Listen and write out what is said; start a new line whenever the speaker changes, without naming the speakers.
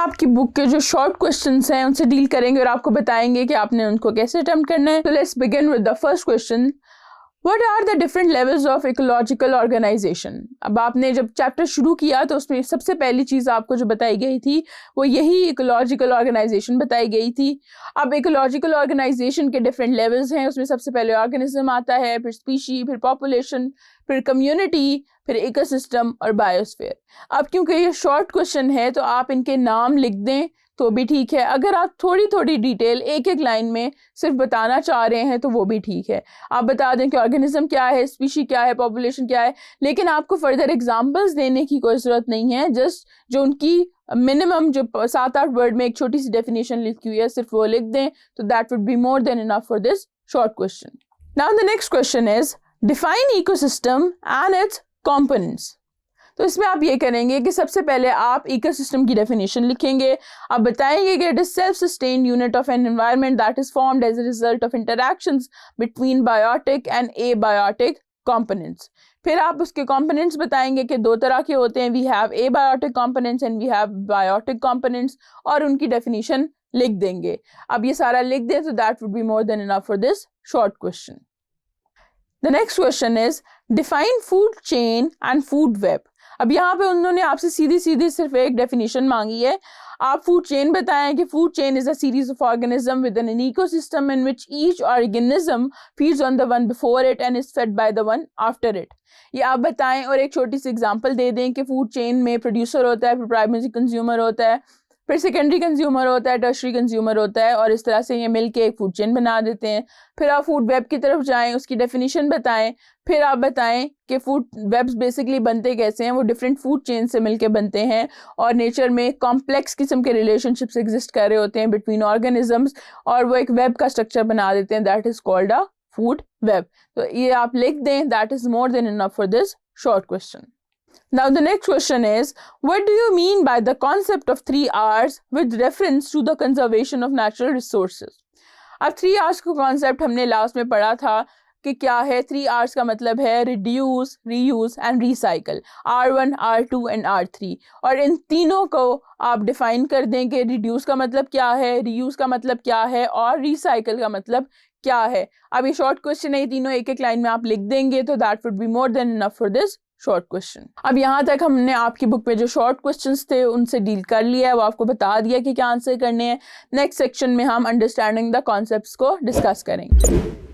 आपकी बुक के जो शॉर्ट क्वेश्चंस हैं उनसे डील करेंगे और आपको बताएंगे कि आपने उनको कैसे अटेम्प्ट करना है। तो let's begin with the first question, What are the different levels of ecological organization? अब आपने जब चैप्टर शुरू किया तो उसमें सबसे पहली चीज़ आपको जो बताई गई थी वो यही इकोलॉजिकल ऑर्गेनाइजेशन बताई गई थी। अब इकोलॉजिकल ऑर्गेनाइजेशन के डिफरेंट लेवल्स हैं, उसमें सबसे पहले ऑर्गेनिज्म आता है, फिर स्पीशी, फिर पॉपुलेशन, फिर कम्युनिटी, फिर इकोसिस्टम और बायोस्फीयर। अब क्योंकि ये शॉर्ट क्वेश्चन है तो आप इनके नाम लिख दें तो भी ठीक है, अगर आप थोड़ी थोड़ी डिटेल एक एक लाइन में सिर्फ बताना चाह रहे हैं तो वो भी ठीक है। आप बता दें कि ऑर्गेनिज्म क्या है, स्पीशी क्या है, पॉपुलेशन क्या है, लेकिन आपको फर्दर एग्जांपल्स देने की कोई ज़रूरत नहीं है। जस्ट जो उनकी मिनिमम जो 7-8 वर्ड में एक छोटी सी डेफिनेशन लिखी हुई है सिर्फ वो लिख दें तो that would be more than enough for this short question. Now the next question is define ecosystem and it's components. तो इसमें आप ये करेंगे कि सबसे पहले आप इकोसिस्टम की डेफिनेशन लिखेंगे। आप बताएंगे कि it is self sustained unit of an environment that is formed as a result of interactions between biotic and abiotic components. फिर आप उसके कंपोनेंट्स बताएंगे कि दो तरह के होते हैं, we have abiotic components and we have biotic components, और उनकी डेफिनेशन लिख देंगे। अब ये सारा लिख दें तो that would be more than enough for this short question. The next question is define food chain and food web. अब यहाँ पे उन्होंने आपसे सीधी सीधी सिर्फ एक डेफिनेशन मांगी है। आप फूड चेन बताएं कि food chain is a series of organism with an ecosystem in which each organism feeds on the one before it and is fed by the one after it. ये आप बताएं और एक छोटी सी एग्जांपल दे दें कि फूड चेन में producer होता है, फिर प्राइमरी कंज्यूमर होता है, फिर सेकेंडरी कंज्यूमर होता है, टर्शरी कंज्यूमर होता है, और इस तरह से ये मिलके एक फूड चेन बना देते हैं। फिर आप फूड वेब की तरफ जाएं, उसकी डेफिनेशन बताएं, फिर आप बताएं कि फूड वेब्स बेसिकली बनते कैसे हैं। वो डिफरेंट फूड चेन से मिलके बनते हैं और नेचर में कॉम्प्लेक्स किस्म के रिलेशनशिप्स एग्जिस्ट कर रहे होते हैं बिटवीन ऑर्गेनिजम्स, और वो एक वेब का स्ट्रक्चर बना देते हैं, that is called a food web. तो ये आप लिख दें, that is more than enough for this short question. Now the next question is, what do you mean by the concept of 3 R's with reference to the conservation of natural resources? अब 3 R's का concept हमने last में पढ़ा था कि क्या है। 3 R's का मतलब है reduce, reuse and recycle, R1, R2 and R3। और इन तीनों को आप डिफाइन कर दें कि रिड्यूस का मतलब क्या है, रीयूज का मतलब क्या है और रिसाइकल का मतलब क्या है। अब ये शॉर्ट क्वेश्चन है, ये तीनों एक एक लाइन में आप लिख देंगे तो that would be more than enough for this short question. अब यहाँ तक हमने आपकी बुक में जो शॉर्ट क्वेश्चंस थे उनसे डील कर लिया है, वो आपको बता दिया कि क्या आंसर करने हैं। नेक्स्ट सेक्शन में हम अंडरस्टैंडिंग द कॉन्सेप्ट्स को डिस्कस करेंगे।